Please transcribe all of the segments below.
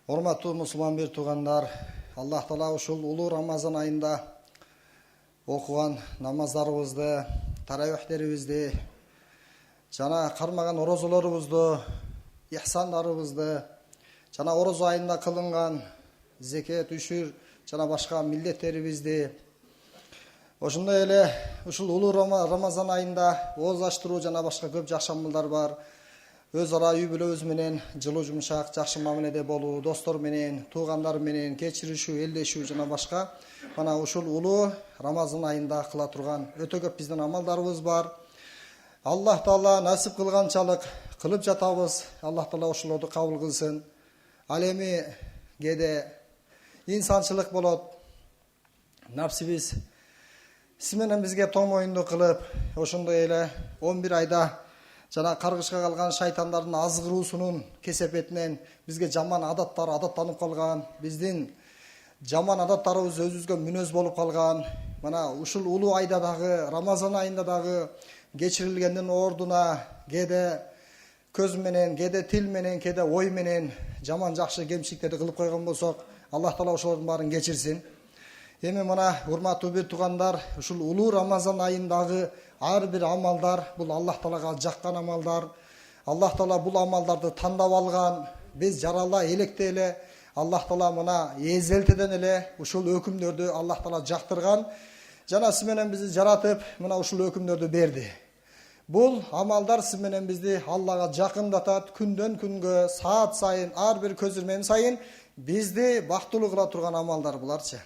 Урматтуу мусулман бир туугандар, Аллах Таала ушул улуу Рамазан айында окуган намаздарыбызды, таравихтерибизди, жана кармаган орозолорубузду, ихсандарыбызды, жана орозо айында кылынган зекет, үшүр жана башка милдеттерибизди, ошондой эле ушул улуу Рамазан айында ооз ачтыруу жана башка көп жакшы амалдар бар. Өз ара үй бүлөбүз менен жылуу жумшак, жакшы мамиледе болуу, достор менен, туугандар менен кечиришүү, элдешүү жана башка мына ушул улуу Рамазан айында кыла турган өтө көп биздин амалдарыбыз бар. Аллах Таала насип кылганчалык кылып жатабыз. Аллах Таала ошолорду кабыл кылсын. Ал эми кээде инсанчылык болот. Напсибиз сиз менен бизге томоюнду кылып, ошондой эле 11 айда жана каргышка калган шайтандардын азгыруусунун кесепетинен бизге жаман адаттар адаттанып калган, биздин жаман адаттарыбыз өзүбүзгө мүнөз болуп калган. Мына ушул улуу айда дагы, Рамазан айында дагы кечирилгендин ордуна кээде көз менен, кээде тил менен, кээде ой менен жаман жакшы кемчиликтерди кылып койгон болсок, Аллах Таала ошолордун баарын кечирсин. Эми мына урматтуу бир туугандар, ушул улуу Рамазан айындагы ар бир амалдар бул Аллах Таалага жаккан амалдар. Аллах Таала бул амалдарды тандап алган. Биз жарала электе эле Аллах Таала мына эзелтеден эле ушул өкүмдөрдү Аллах Таала жактырган. Жана сиз менен бизди жаратып, мына ушул өкүмдөрдү берди. Бул амалдар сиз менен бизди Аллага жакындатат, күндөн күнгө, саат сайын, ар бир көз ирмем сайын бизди бактылуу кыла турган амалдар буларчы.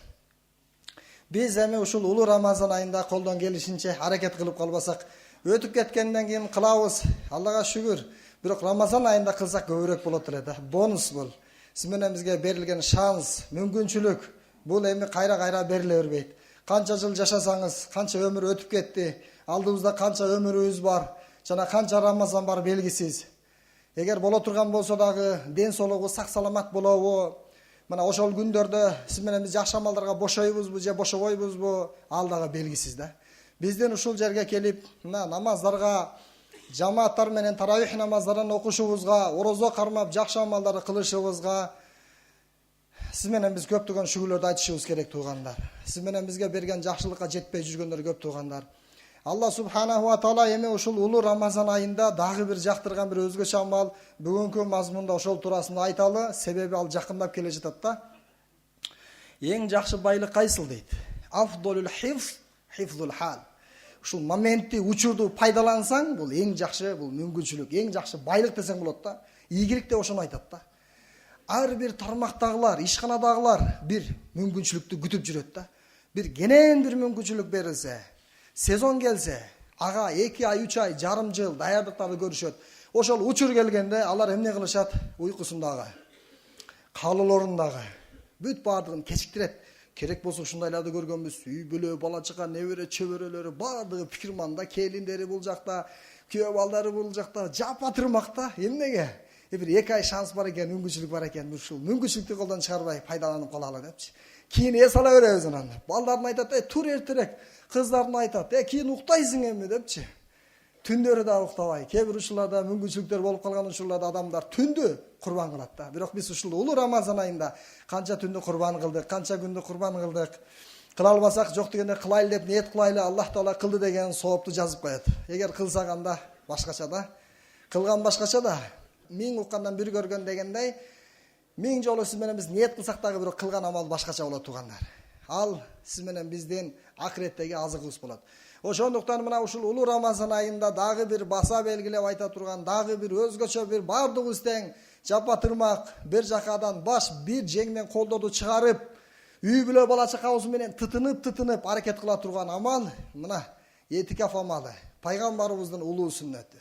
Биз эми ушул улуу Рамазан айында колдон келишинче аракет кылып калбасак, өтүп кеткенден кийин кылабыз. Аллага шүгүр. Бирок Рамазан айында кылсак көбүрөөк болот эле да. Бонус бул. Сиз менен бизге берилген шанс, мүмкүнчүлүк. Бул эми кайра бериле бербейт. Канча жыл жашасаңыз, канча өмүр өтүп кетти, алдыбызда канча өмүрүбүз бар, жана канча Рамазан бар белгисиз. Эгер боло турган болсо дагы ден соолугубуз сак саламат болобу? Мына ошол күндөрдө сиз менен биз жакшы амалдарга бошойбузбу же бошобойбузбу, ал дагы белгисиз да. Биздин ушул жерге келип, мына намаздарга, жамааттар менен таравих намаздарын окушубузга, орозо кармап жакшы амалдарды кылышыбызга сиз менен биз көптөгөн шүгүрлөрдү айтышыбыз керек туугандар. Сиз менен бизге берген жакшылыкка жетпей жүргөндөр көп туугандар. Алла субханаху ва таала эми ушул улуу Рамазан айында дагы бир жактырган бир өзгөчө амал бүгүнкү мазмунда ошол туурасында айталы, себеби ал жакындап келе жатат да. Эң жакшы байлык кайсыл дейт? Афдолул хифзул хал. Ушул моментти, учурду пайдалансаң, бул эң жакшы, бул мүмкүнчүлүк, эң жакшы байлык десең болот да. Ийгилик деп ошону айтат да. Ар бир тармактагылар, ишканадагылар бир мүмкүнчүлүктү күтүп жүрөт да. Бир кенен бир мүмкүнчүлүк берилсе, сезон келсе, ага 2 ай, 3 ай, жарым жыл даярдыктарды көрүшөт. Ошол учур келгенде алар эмне кылышат? Уйкусундагы, каалоолорундагы бүт баардыгын кечиктирет. Керек болсо ушундайларды көргөнбүз. Үй бүлө, бала чака, небере, чөбөрөлөрү баардыгы пикирманда, келиндери бул жакта, күйөө балдары бул жакта, жапатырмакта. Эмнеге? Бир 2 ай шанс бар экен, мүмкүнчүлүк бар экен. Ушул мүмкүнчүлүктү колдон чыгарбай пайдаланып калалы депчи. Кийин эс ала беребиз анан. Балдарын айтат, тур эртерээк. Кыздарын айтат, кийин уктайсың эми депчи. Түндөрү да уктабай. Кээ бир учурларда мүмкүнчүлүктөр болуп калган учурларда адамдар түндү курбан кылат да. Бирок биз ушул улуу Рамазан айында канча түндү курбан кылдык, канча күндү курбан кылдык. Кыла албасак, жок дегенде кылайлы деп ниет кылайлы, Аллах Таала кылды деген соопту жазып коет. Эгер кылсак анда башкача да. Кылган башкача да. 1000 уккандан бир көргөн дегендей, 1000 жолу сиз менен биз ниет кылсак дагы бирок кылган амал башкача болот туугандар. Ал сиз менен биздин акыреттеги азыгыбыз болот. Ошондуктан мына ушул улуу Рамазан айында дагы бир баса белгилеп айта турган, дагы бир өзгөчө бир баардыгыбыз тең жапатырмак, бир жакадан баш, бир жеңден колдорду чыгарып, үй бүлө бала чакабыз менен тытынып аракет кыла турган амал мына этикаф амалы, пайгамбарыбыздын улуу сүннөтү.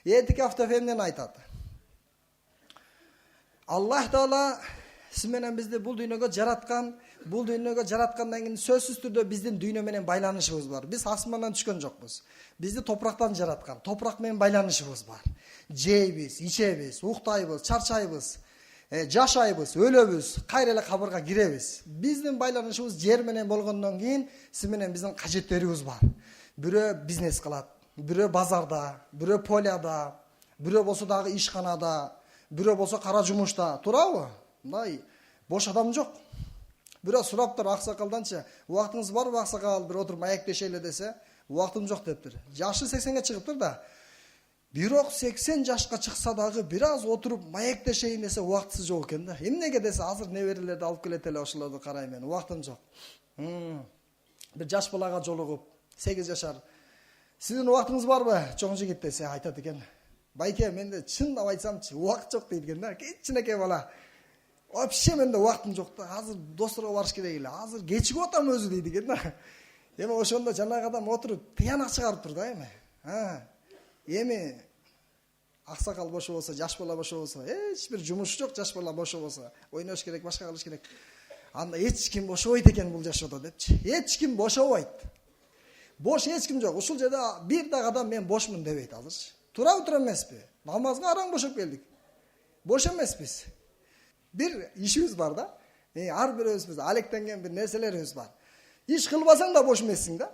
Этикаф деп эмнени айтат? Аллах Таала сиз менен бизди бул дүйнөгө жараткан. Бул дүйнөгө жараткандан кийин сөзсүз түрдө биздин дүйнө менен байланышыбыз бар. Биз асмандан түшкөн жокпуз. Бизди топурактан жараткан. Топурак менен байланышыбыз бар. Жейбиз, ичебиз, уктайбыз, чарчайбыз, жашайбыз, өлөбүз, кайра эле кабырга киребиз. Биздин байланышыбыз жер менен болгондон кийин сиз менен биздин кажеттерибиз бар. Бирөө бизнес кылат, бирөө базарда, бирөө поляда, бирөө болсо дагы ишканада, бирөө болсо кара жумушта, туурабы? мындай бош адам жок. Бирок сураптыр аксакалданчы, убактыңыз барбы аксакал, бир отуруп маектешели десе, убактым жок дептир. Жашы 80ге чыгыптыр да. Бирок 80 жашка чыкса дагы бир аз отуруп маектешейин десе убактысы жок экен да. Эмнеге десе, азыр неберелерди алып келет эле, ошолорду карайм мен, убактым жок. Бир жаш балага жолугуп, 8 жашар. Сиздин убактыңыз барбы, чоң жигит десе, айтат экен. Байке, менде чындап айтсамчы, убакыт жок дейт экен да. Кичинекей бала. Вообще менде убактым жок да. Азыр досторго барыш керек эле. Азыр кечигип атам өзү дейт экен да. Эми ошондо жанагы адам отуруп тыянак чыгарып тур да эми. Эми аксакал бошо болсо, жаш бала бошо болсо, эч бир жумуш жок, жаш бала бошо болсо, ойнош керек, башка кылыш керек. Анда эч ким бошобойт экен бул жашоодо депчи. Эч ким бошобойт. Бош эч ким жок. Ушул жерде бир дагы адам мен бошмун дебейт азырчы. Тура эмеспи? Намазга араң бошоп келдик. Бош эмеспиз. Бир ишибиз бар да. Ар бирөөбүз алектенген бир нерселерибиз бар. Иш кылбасаң да бош эмессиң да.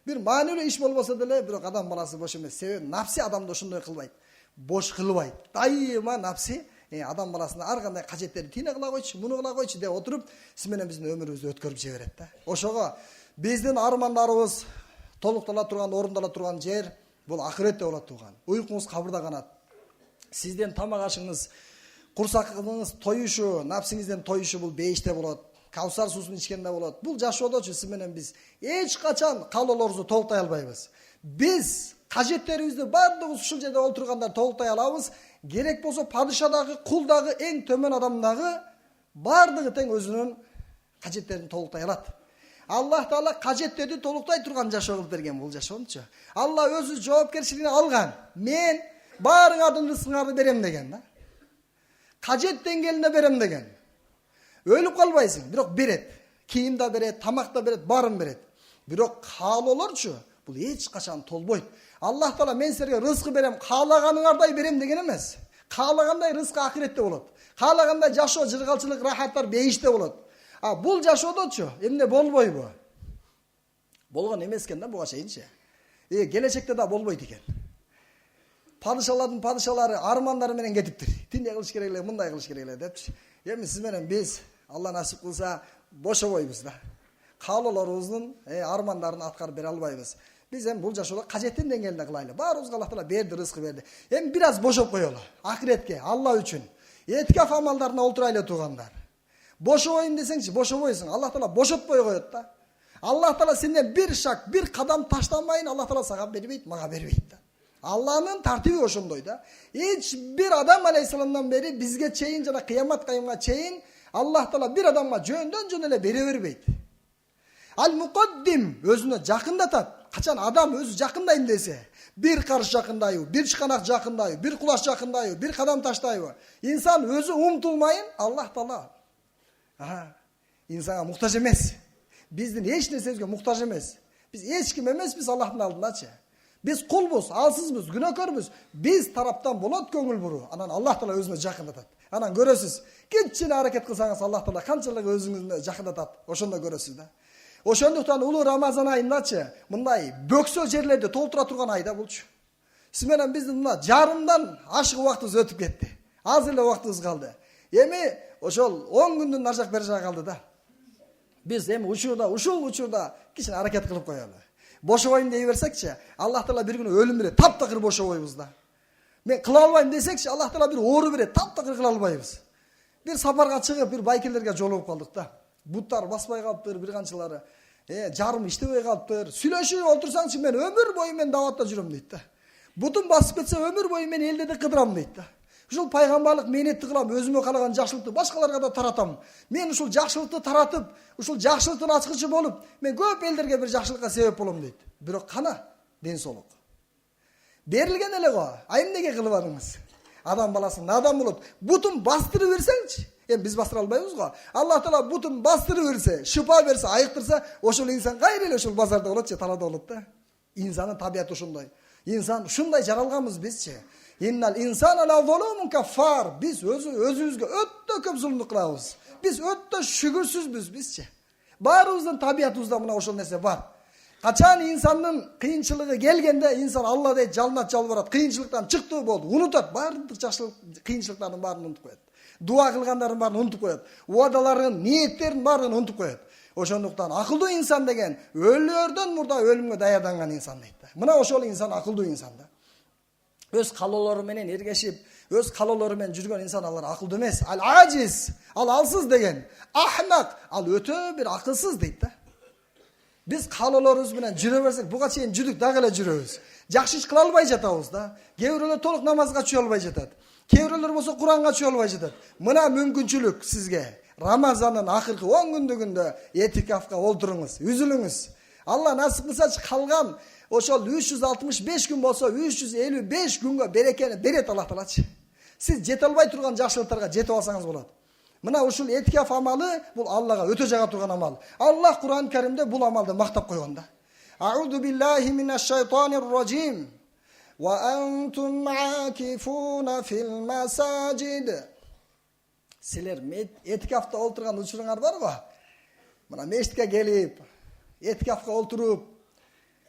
Бир маанилүү иш болбосо деле, бирок адам баласы бош эмес. Себеби нафси адамды ошондой кылбайт. Бош кылбайт. Дайыма нафси адам баласына ар кандай кажеттерди тине кыла койчу, муну кыла койчу деп отуруп, сиз менен биздин өмүрүбүздү өткөрүп жиберет да. Ошого биздин армандарыбыз толуктала турган, орундала турган жер бул ахиретте болот туган. Уйкуңуз кабырда канат. Сиздин тамак ашыңыз, курсагыңыз тоюшу, нафсиңизден тоюшу бул бейиште болот. Каусар суусун ичкенде болот. Бул жашоодочу сиз менен биз эч качан каалоолорубузду толуктай албайбыз. Биз кажеттерибизди бардыгыбыз ушул жерде олтургандар толуктай алабыз. Керек болсо падышадагы, кулдагы, эң төмөн адамдагы бардыгы тең өзүнүн кажеттерин толуктай алат. Аллах Таала кажеттерди толуктай турган жашоо кылып берген бул жашоончу. Алла өзү жоопкерчилигин алган. Мен баарыңардын рызкыңарды берем деген да. Кажет деңгээлине берем деген. Өлүп калбайсың, бирок берет. Кийим да берет, тамак да берет, баарын берет. Бирок каалоолорчу бул эч качан толбойт. Аллах Таала мен силерге рызкы берем, каалаганыңардай берем деген эмес. Каалагандай рызкы ахиретте болот. Каалагандай жашоо, жыргалчылык, рахаттар бейиште болот. Бул жашоодочу эмне болбойбу? Болгон эмес экен да буга чейинчи. Келечекте да болбойт экен. Падышалардын падышалары армандары менен кетиптир. Тиндей кылыш керек эле, мындай кылыш керек эле депчи. Эми сиз менен биз Алла насип кылса бошобойбуз да. Каалоолорубуздун армандарын аткарып бере албайбыз. Биз эми бул жашоодо кажеттин деңгээлинде кылайлы. Баарыбызга Аллах Таала берди, рызкы берди. Эми бир аз бошоп коелу. Ахиретке, Алла үчүн. Эткаф амалдарына олтурайлы тугандар. Бошобойм десеңчи, бошобойсуң. Аллах Таала бошотпой коет да. Аллах Таала сенден бир шаг, бир кадам таштанбайын Аллах Таала сага бербейт, мага бербейт да. Алланын тартиби ошондой да. Эч бир адам алейхисаламдан бери бизге чейин жана кыямат кайымга чейин Аллах Таала бир адамга жөндөн жөн эле бере бербейт. Ал-муқаддим өзүнө жакындатат. Качан адам өзү жакындайм десе, бир карыш жакындайбы, бир чыканак жакындайбы, бир кулаш жакындайбы, бир кадам таштайбы. Инсан өзү умтулмайын, Аллах Таала инсанга муктаж эмес. Биздин эч нерсебизге муктаж эмес. Биз эч ким эмеспиз Аллахтын алдындачы. Биз кулбуз, алсызбыз, күнөөкөрбүз. Биз тараптан болот көңүл буруу. Анан Аллах Таала өзүнө жакындатат. Анан көрөсүз. Кичине аракет кылсаңыз Аллах Таала канчалык өзүңүзгө жакындатат. Ошондо көрөсүз да. Ошондуктан улуу Рамазан айындачы мындай бөксө жерлерди толтура турган айда булчу. Сиз менен биздин мына жарымдан ашык убактыбыз өтүп кетти. Аз эле убактыбыз калды. Эми ошол 10 күндүн нар жак бери жагы калды да. Биз эми ушул учурда кичине аракет кылып коелу. Бошобойм дей берсекчи, Аллах Таала бир күнү өлүм берет, таптакыр бошобойбуз да. Мен кыла албайм десекчи, Аллах Таала бир оору берет, таптакыр кыла албайбыз. Бир сапарга чыгып, бир байкелерге жолугуп калдык да. Буттар баспай калыптыр, бир канчалары. Жарым иштебей калыптыр. Сүйлөшүп олтурсаңчы, мен өмүр бою мен даватта жүрөм дейт да. Бутум басып кетсе өмүр бою мен элдерди кыдырам дейт да. Ушул пайгамбарлык мээнетти кылам, өзүмө каалаган жакшылыкты башкаларга да таратам. Мен ушул жакшылыкты таратып, ушул жакшылыктын ачкычы болуп, мен көп элдерге бир жакшылыкка себеп болом дейт. Бирок кана ден соолук. Берилген эле го. Эмнеге кылып атыңыз? Адам баласы надан болот. Бутун бастырып берсеңчи, эми биз бастыра албайбыз го. Аллах Таала бутун бастырып берсе, шыпа берсе, айыктырса, ошол инсан кайра эле ошол базарда болот же талаада болот да. Инсандын табияты ошондой. Инсан ушундай жаралганбыз бизчи. Иннал инсана ла зулумун кафар. Биз өзүбүзгө өтө көп зулумдук кылабыз. Биз өтө шүгүрсүзбүз бизчи. Баарыбыздын табиятыбызда мына ошол нерсе бар. Качан инсандын кыйынчылыгы келгенде инсан Алла дейт, жалынат, жалбырат, кыйынчылыктан чыкты болду, унутат, баардык жакшылык кыйынчылыктардын баарын унутуп коет. Дуа кылгандарын баарын унутуп коет. Уадаларын, ниеттерин баарын унутуп коет. Ошондуктан акылдуу инсан деген өлөрдөн мурда өлүмгө даярданган инсан дейт. Мына ошол инсан акылдуу инсан да. Өз калоолору менен эргешип, өз калоолору менен жүргөн инсан алар акылдуу эмес. Ал ажиз, ал алсыз деген. Ахмак, ал өтө бир акылсыз дейт да. Биз калоолорубуз менен жүрө берсек, буга чейин жүрдүк, дагы эле жүрөбүз. Жакшы иш кыла албай жатабыз да. Кээ бирөөлөр толук намазга түшө албай жатат. Кээ бирөөлөр болсо Куранга түшө албай жатат. Мына мүмкүнчүлүк сизге. Рамазандын акыркы 10 күндүгүндө этикафка олтуруңуз, үзүлүңүз. Алла насип кылсачы калган ошол 365 күн болсо 355 күнгө берекени берет Аллах Таалачы. Сиз жете албай турган жакшылыктарга жетип алсаңыз болот. Мына ушул этикаф амалы бул Аллага өтө жага турган амал. Аллах Куран Каримде бул амалды мактап койгон да. А'уду биллахи минаш шайтанир раджим. Ва антум акифуна фил масажид. Силер этикафта олтурган учуруңар барбы? Мына мешитке келип, этикафка олтуруп,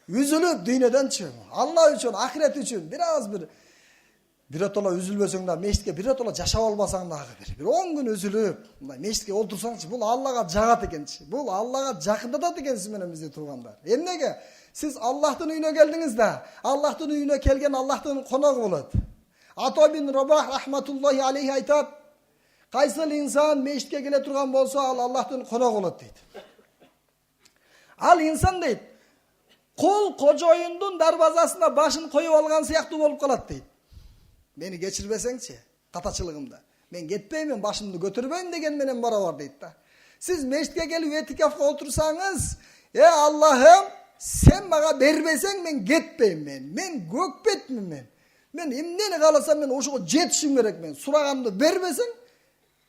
үзүлүп дүйнөдөнчү. Алла үчүн, ахирет үчүн бир аз биротола үзүлбөсөң да мешитке биротола жашап албасаң дагы бир 10 күн үзүлүп, мына мешитке олтурсаңчы, бул Аллага жагат экенчи. Бул Аллага жакындатат экен сиз менен бизди туугандар. Эмнеге? Сиз Аллахтын үйүнө келдиңиз да, Аллахтын үйүнө келген Аллахтын коногу болот. Ато бин Рабах рахматуллахи алейхи айтат: кайсыл инсан мешитке келе турган болсо, ал Аллахтын коногу болот дейт. Ал инсан дейт, кул кожоюндун дарбазасына башын коюп алган сыяктуу болуп калат дейт. Мени кечирбесеңчи, катачылыгымда. Мен кетпеймин, башымды көтөрбөйм деген менен барабар дейт да. Сиз мешитке келип этикафка отурсаңыз, Аллахым, сен мага бербесең мен кетпейм мен. Мен көкпетмин мен. Мен эмнени кааласам мен ошого жетишим керек мен. Сураганды бербесең,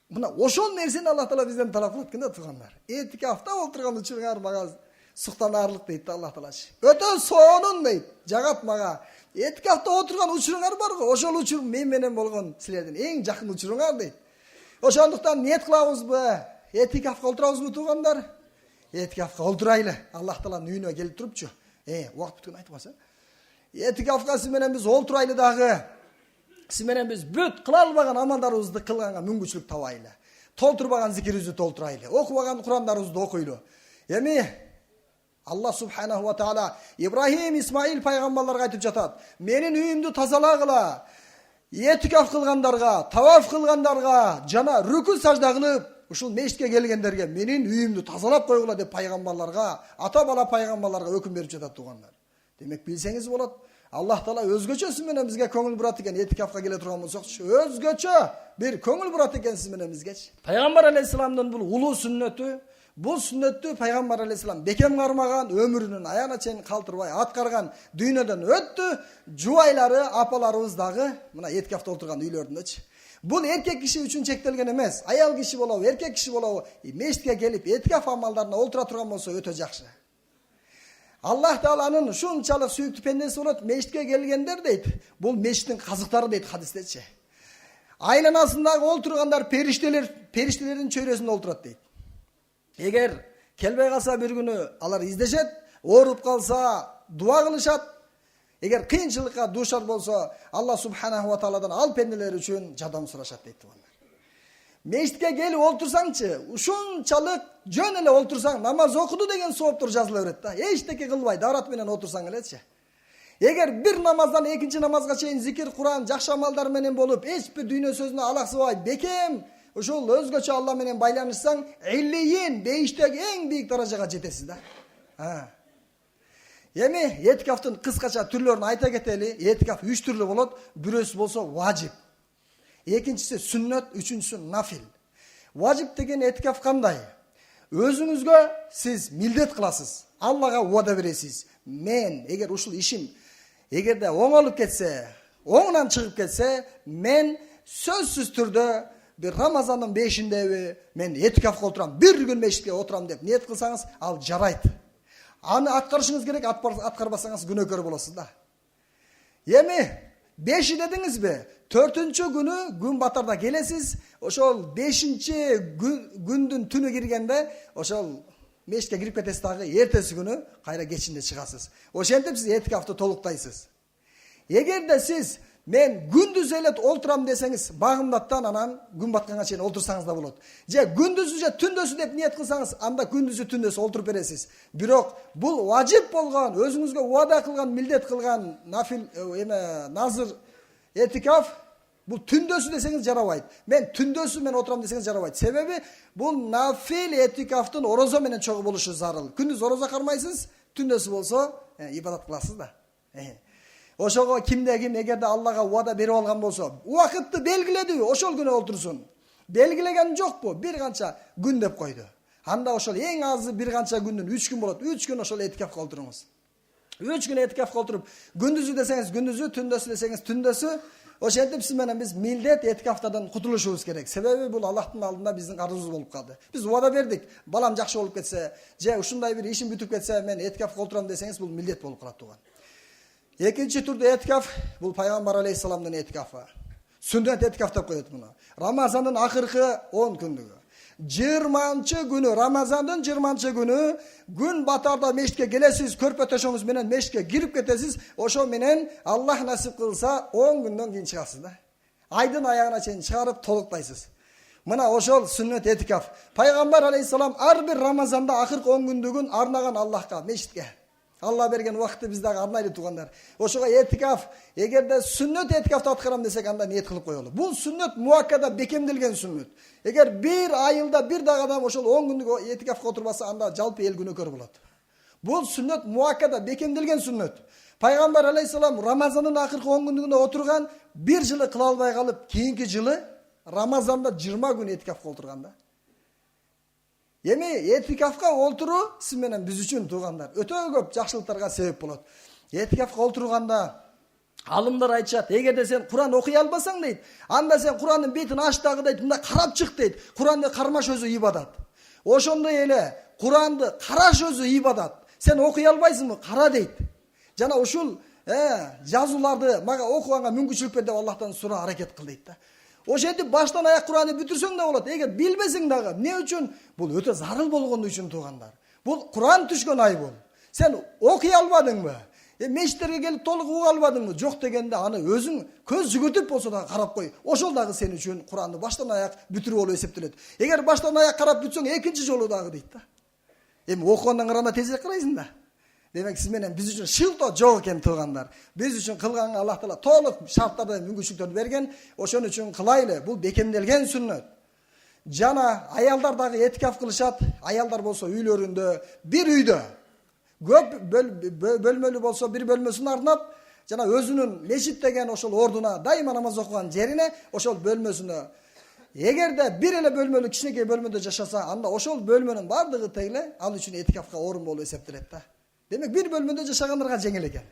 мына ошол нерсени Аллах Таала бизден талап кылат экен да туугандар. Этикафта отурган учуруңар мага суктанарлык дейт Аллах Таала. Өтө сонун дейт, жагат мага. Этикафта отурган учуруңар барго, ошол учур мен менен болгон силердин эң жакын учуруңар дейт. Ошондуктан ниет кылабызбы? Этикафка олтурабызбы туугандар? Этикафка олтурайлы. Аллах Тааланын үйүнө келип турупчу. Убакыт бүткөн айтып калса. Этикафка сиз менен биз олтурайлы дагы. Сиз менен биз бүт кыла албаган амалдарыбызды кылганга мүмкүнчүлүк табайлы. Толтурбаган зикирибизди толтурайлы. Окубаган Курандарыбызды окуйлу. Эми Аллах субханаху ва таала Ибрахим, Исмаил пайгамбарларга айтып жатат: "Менин үйүмдү тазалагыла. Этикаф кылгандарга, таваф кылгандарга, жана рүкү сажда кылып, ушул мешитке келгендерге менин үйүмдү тазалап койгула" деп пайгамбарларга, ата бала пайгамбарларга өкүм берип жатат туугандар. Демек билсеңиз болот, Аллах Таала өзгөчө сиз менен бизге көңүл бурат экен. Этикафка келе турган болсокчу, өзгөчө бир көңүл бурат экен сиз менен бизгечи. Пайгамбар алейхисаламдын бул улуу сүннөтү, бул сүннөттү пайгамбар алейхисалам бекем кармаган, өмүрүнүн аягына чейин калтырбай аткарган, дүйнөдөн өттү. Жубайлары, апаларыбыз дагы мына этикафта отурган үйлөрүндөчү. Бул эркек киши үчүн чектелген эмес. Аял киши болобу, эркек киши болобу, мешитке келип этикаф амалдарына олтура турган болсо өтө жакшы. Аллах Тааланын ушунчалык сүйүктүү пендеси болот, мешитке келгендер дейт. Бул мешиттин казыктары дейт хадистечи. Айланасындагы олтургандар периштелердин чөйрөсүндө олтурат дейт. Эгер келбей калса бир күнү алар издешет, ооруп калса дуа кылышат. Эгер кыйынчылыкка дуушар болсо, Аллах субханаху ва тааладан ал пенделер үчүн жардам сурашат дейт туугандар. Мешитке келип олтурсаңчы, ушунчалык жөн эле олтурсаң, намаз окуду деген сооптор жазыла берет да. Эчтеке кылбай, дарат менен отурсаң элечи. Эгер бир намаздан экинчи намазга чейин зикир, Куран, жакшы амалдар менен болуп, эч бир дүйнө сөзүнө алаксыбай, бекем ушул өзгөчө Алла менен байланышсаң, иллийин, бейиштеги эң бийик даражага жетесиз да. Эми этикафтын кыскача түрлөрүн айта кетели. Этикаф 3 түрлүү болот. Бирөөсү болсо важип, экинчиси сүннөт, үчүнчүсү нафил. Важип деген этикаф кандай? Өзүңүзгө сиз милдет кыласыз. Аллага уада бересиз. Мен эгер ушул ишим эгерде оңолуп кетсе, оңунан чыгып кетсе, мен сөзсүз түрдө бир Рамазандын 5-индеби мен этикафка отурам, бир күн мешитке отурам деп ниет кылсаңыз, ал жарайт. Аны аткарышыңыз керек, аткарбасаңыз күнөөкөр болосуз да. Эми 5 дедиңизби? 4-чү күнү күн батарда келесиз. Ошол 5-чи күндүн түнү киргенде ошол мешитке кирип кетесиз дагы, эртеси күнү кайра кечинде чыгасыз. Ошентип сиз этикафты толуктайсыз. Эгерде сиз мен күндүз эле олтурам десеңиз, багымдаттан анан күн батканга чейин олтурсаңыз да болот. Же күндүзү же түндөсү деп ниет кылсаңыз, анда күндүзү түндөсү олтуруп бересиз. Бирок бул важип болгон, өзүңүзгө убада кылган, милдет кылган нафил назыр этикаф бул түндөсү десеңиз жарабайт. Мен түндөсү мен отурам десеңиз жарабайт. Себеби бул нафил этикафтын орозо менен чогуу болушу зарыл. Күндүз орозо кармайсыз, түндөсү болсо ибадат кыласыз да. Ошого кимде ким эгерде Аллага убада берип алган болсо, убакытты белгиледиби, ошол күнү олтурсун. Белгилеген жокпу, бир канча күн деп койду. Анда ошол эң азы бир канча күндүн 3 күн болот. 3 күн ошол этикафка олтуруңуз. 3 күн этикафка олтуруп, күндүзү десеңиз күндүзү, түндөсү десеңиз түндөсү, ошентип сиз менен биз милдет этикафтардан кутулушубуз керек. Себеби бул Аллахтын алдында биздин арызыбыз болуп калды. Биз убада бердик. Балам жакшы болуп кетсе, же ушундай бир ишим бүтүп кетсе, мен этикафка олтурам десеңиз, бул милдет болуп калат туган. Экинчи турда этикаф бул пайгамбар алейхиссаламдын этикафы. Сүннет этикаф деп коет муну. Рамазандын акыркы 10 күндүгү. 20-күнү, Рамазандын 20-күнү күн батарда мешитке келесиз, көрпө төшөңүз менен мешитке кирип кетесиз. Ошо менен Аллах насип кылса 10 күндөн кийин чыгасыз да. Айдын аягына чейин чыгарып толуктайсыз. Мына ошол сүннет этикаф. Пайгамбар алейхиссалам ар бир Рамазанда акыркы 10 күндүгүн арнаган Аллахка, мешитке. Алла берген убакытты биз дагы арнайлы тугандар. Ошого этикаф, эгерде сүннет этикафты аткарам десек, анда ниет кылып коелу. Бул сүннет муаккада бекемделген сүннет. Эгер бир айылда бир дагы адам ошол 10 күндүк этикафка отурбаса, анда жалпы эл күнөөкөр болот. Бул сүннет муаккада бекемделген сүннет. Пайгамбар алейхиссалам Рамазандын акыркы 10 күндүгүндө отурган, бир жылы кыла албай калып, кийинки жылы Рамазанда 20 күн этикафка отурган да. Эми этикафка олтуруу сиз менен биз үчүн туугандар өтө көп жакшылыктарга себеп болот. Этикафка олтурганда алымдар айтышат, эгерде сен Куран окуй албасаң дейт, анда сен Курандын бетин ач дагы дейт, мында карап чык дейт. Куранды кармаш өзү ибадат. Ошондой эле Куранды караш өзү ибадат. Сен окуй албайсыңбы? Кара дейт. Жана ушул жазууларды мага окуганга мүмкүнчүлүк бер деп Аллахтан сураа аракет кыл дейт да. Ошентип баштан аяк Куранды бүтүрсөң да болот. Эгер билбесең дагы, эмне үчүн? Бул өтө зарыл болгону үчүн туугандар. Бул Куран түшкөн ай бул. Сен окуй албадыңбы? Мешиттерге келип толук уга албадыңбы? Жок дегенде аны өзүң көз жүгүртүп болсо да карап кой. Ошол дагы сен үчүн Куранды баштан аяк бүтүрүү болуп эсептелет. Эгер баштан аяк карап бүтсөң, экинчи жолу дагы дейт да. Эми окугандан караганда тезирээк карайсың да. Демек сиз менен биз үчүн шылтоо жок экен туугандар. Биз үчүн кылганга Аллах Таала толук шарттарды, мүмкүнчүлүктөрдү берген. Ошон үчүн кылайлы. Бул бекемделген сүннөт. Жана аялдар дагы этикаф кылышат. Аялдар болсо үйлөрүндө, бир үйдө көп бөлмөлүү болсо бир бөлмөсүн арнап, жана өзүнүн мешит деген ошол ордуна, дайыма намаз окуган жерине, ошол бөлмөсүнө. Эгерде бир эле бөлмөлүү кичинекей бөлмөдө жашаса, анда ошол бөлмөнүн бардыгы тегле ал үчүн этикафка орун болуп эсептелет да. Демек бир бөлмөдө жашагандарга жеңил экен.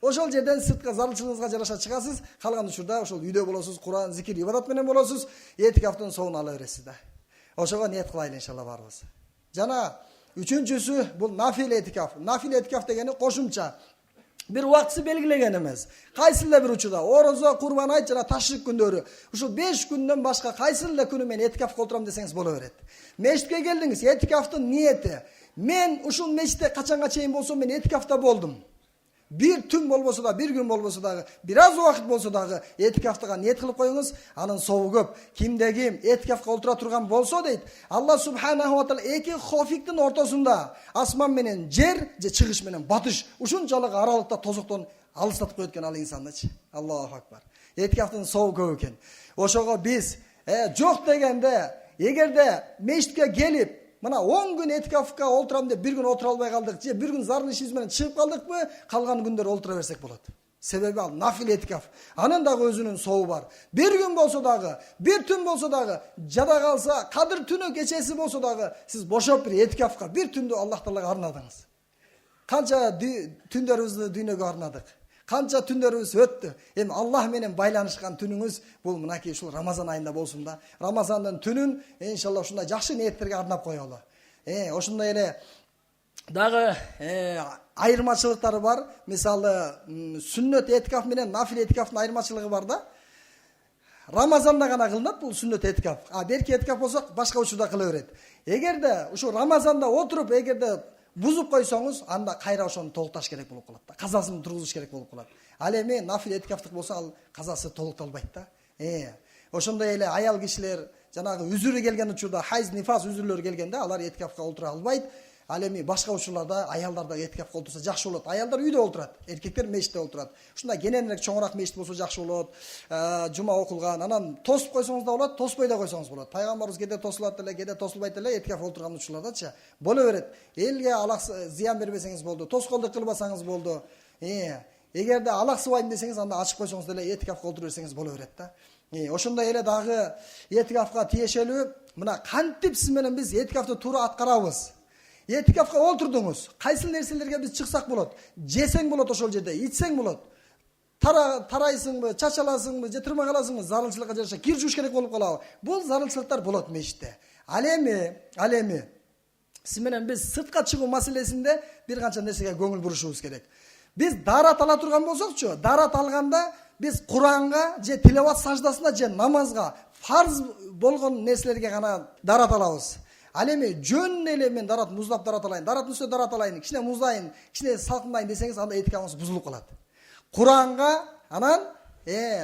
Ошол жерден сыртка зарылчылыгыңызга жараша чыгасыз, калган учурда ошол үйдө болосуз, Куран, зикир, ибадат менен болосуз, этикафтын соңун ала бересиз да. Ошого ниет кылайлы иншалла барыбыз. Жана үчүнчүсү бул нафил этикаф. Нафил этикаф дегени кошумча. Бир убактысы белгилеген эмес. Кайсы эле бир учурда орозо, курбан айт жана ташрик күндөрү, ушул 5 күндөн башка кайсы эле күнү мен этикафка отурам десеңиз боло берет. Мешитке келдиңиз, этикафтын ниети. Мен ушул мешитте качанга чейин болсо мен этикафта болдум. Бир түн болбосо да, бир күн болбосо дагы, бир аз убакыт болсо дагы этикафтага ниет кылып коюңуз, анын собу көп. Кимде ким этикафка олтура турган болсо дейт, Алла субханаху ва таала эки хофиктин ортосунда, асман менен жер, же чыгыш менен батыш, ушунчалык аралыкта тозоктон алыстатып коет экен ал инсандычы. Аллаху акбар. Этикафтын собу көп экен. Ошого биз жок дегенде, эгерде мешитке келип мына 10 күн этикафка олтурам деп бир күн отура албай калдык, же бир күн зарыл ишибиз менен чыгып калдыкпы, калган күндөр олтура берсек болот. Себеби ал нафил этикаф. Анын дагы өзүнүн собу бар. Бир күн болсо дагы, бир түн болсо дагы, жада калса, кадыр түнү кечеси болсо дагы, сиз бошоп бир этикафка бир түндү Аллах Таалага арнадыңыз. Канча түндөрүбүздү дүйнөгө арнадык. Канча түндөрүбүз өттү. Эми Аллах менен байланышкан түнүңүз бул мынакей ушул Рамазан айында болсун да. Рамазандын түнүн иншалла ушундай жакшы ниеттерге арнап коелу. Ошондой эле дагы айырмачылыктары бар. Мисалы, сүннөт этикаф менен нафил этикафтын айырмачылыгы бар да. Рамазанда гана кылынат бул сүннөт этикаф. Берки этикаф болсо башка учурда кыла берет. Эгерде ушу Рамазанда отуруп, эгерде бузуп койсоңуз, анда кайра ошону толукташ керек болуп калат да. Казасын тургузуш керек болуп калат. Ал эми нафил этикафтык болсо ал казасы толукталбайт да. Ошондой эле аял кишилер жанагы үзүрү келген учурда, хайз, нифас үзүрлөрү келгенде алар этикафка олтура албайт. Ал эми башка учурларда аялдар да этикафка олтурса жакшы болот. Аялдар үйдө олтурат, эркектер мечитте олтурат. Ушундай кененирээк чоңураак мечит болсо жакшы болот. Жума окулган, анан тосуп койсоңуз да болот, тоспой да койсоңуз болот. Пайгамбарыбыз кээде тосулат эле, кээде тосулбайт эле, этикаф олтурган учурлардачы боло берет. Элге зыян бербесеңиз болду, тоскоолдук кылбасаңыз болду. Эгерде алаксыбайм десеңиз, анда ачып койсоңуз деле этикафка олтура берсеңиз боло берет да. Ошондой эле дагы этикафка тиешелүү мына кантип сиз менен биз этикафты туура аткарабыз. Этикафка олтурдуңуз. Кайсыл нерселерге биз чыксак болот? Жесең болот ошол жерде, ичсең болот. Тарайсыңбы, чачаласыңбы, же тырмак аласыңбы, зарылчылыкка жараша кир жууш керек болуп калабы? Бул зарылчылыктар болот мечитте. Ал эми сиз менен биз сыртка чыгуу маселесинде бир канча нерсеге көңүл бурушубуз керек. Биз дарат ала турган болсокчу, дарат алганда биз Куранга же тилават саждасына же намазга фарз болгон нерселерге гана дарат алабыз. Ал эми жөн эле мен дарат муздап дарат алайын, дараттын үстүнө дарат алайын, кичине муздайын, кичине салкындайын десеңиз, анда этикаңыз бузулуп калат. Куранга, анан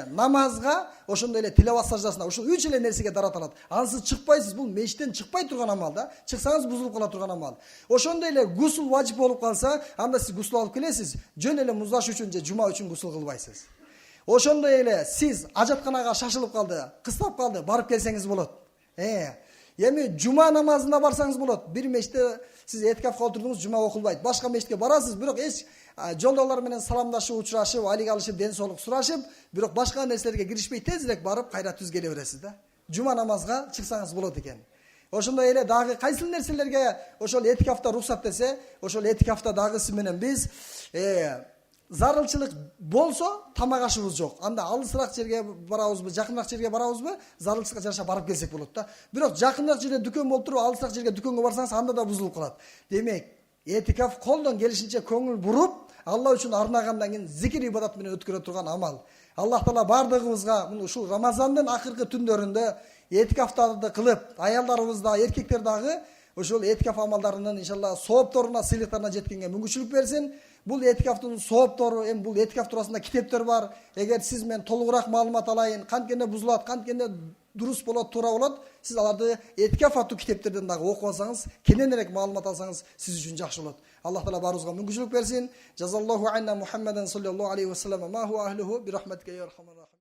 намазга, ошондой эле тилават саждасына, ушул 3 эле нерсеге дарат алат. Ансыз чыкпайсыз, бул мечиттен чыкпай турган амал да. Чыксаңыз бузулуп кала турган амал. Ошондой эле гусул важип болуп калса, анда сиз гусул алып келесиз, жөн эле муздаш үчүн же жума үчүн гусул кылбайсыз. Ошондой эле сиз ажатканага шашылып калды, кыстап калды, барып келсеңиз болот. Эми жума намазына барсаңыз болот. Бир мечитте сиз этикафка олтурдуңуз, жума окулбайт. Башка мечитке барасыз, бирок эч жолдолор менен саламдашып, учурашып, алик алышып, ден соолук сурашып, бирок башка нерселерге киришпей тезирээк барып кайра түз келе бересиз да. Жума намазга чыксаңыз болот экен. Ошондой эле дагы кайсыл нерселерге ошол этикафта рухсат десе, ошол этикафта дагы сиз менен биз зарылчылык болсо тамак ашыбыз жок. Анда алысыраак жерге барабызбы, жакыныраак жерге барабызбы, зарылчылыкка жараша барып келсек болот да. Бирок жакыныраак жерде дүкөн болуп туруп, алысыраак жерге дүкөнгө барсаңыз, анда да бузулуп калат. Демек, этикаф колдон келишинче көңүл буруп, Алла үчүн арнагандан кийин зикир ибадат менен өткөрө турган амал. Аллах Таала бардыгыбызга ушул Рамазандын акыркы түндөрүндө этикафтарды кылып, аялдарыбыз да, эркектер дагы ошол этикаф амалдарынын иншалла соопторуна, сыйлыктарына жеткенге мүмкүнчүлүк берсин. Бул этикафтын сооптору, бул этикаф туурасында китептер бар. Эгер сиз мен толугураак маалымат алайын, канткенде бузулат, канткенде дурус болот, туура болот, сиз аларды этикаф аттуу китептерден дагы окуп алсаңыз, кененирээк маалымат алсаңыз, сиз үчүн жакшы болот. Аллах Таала баарыбызга мүмкүнчүлүк берсин. Жазаллаху анна Мухаммадан саллаллаху алейхи ва саллям ма ху ахлуху би рахматика я архамар рахим.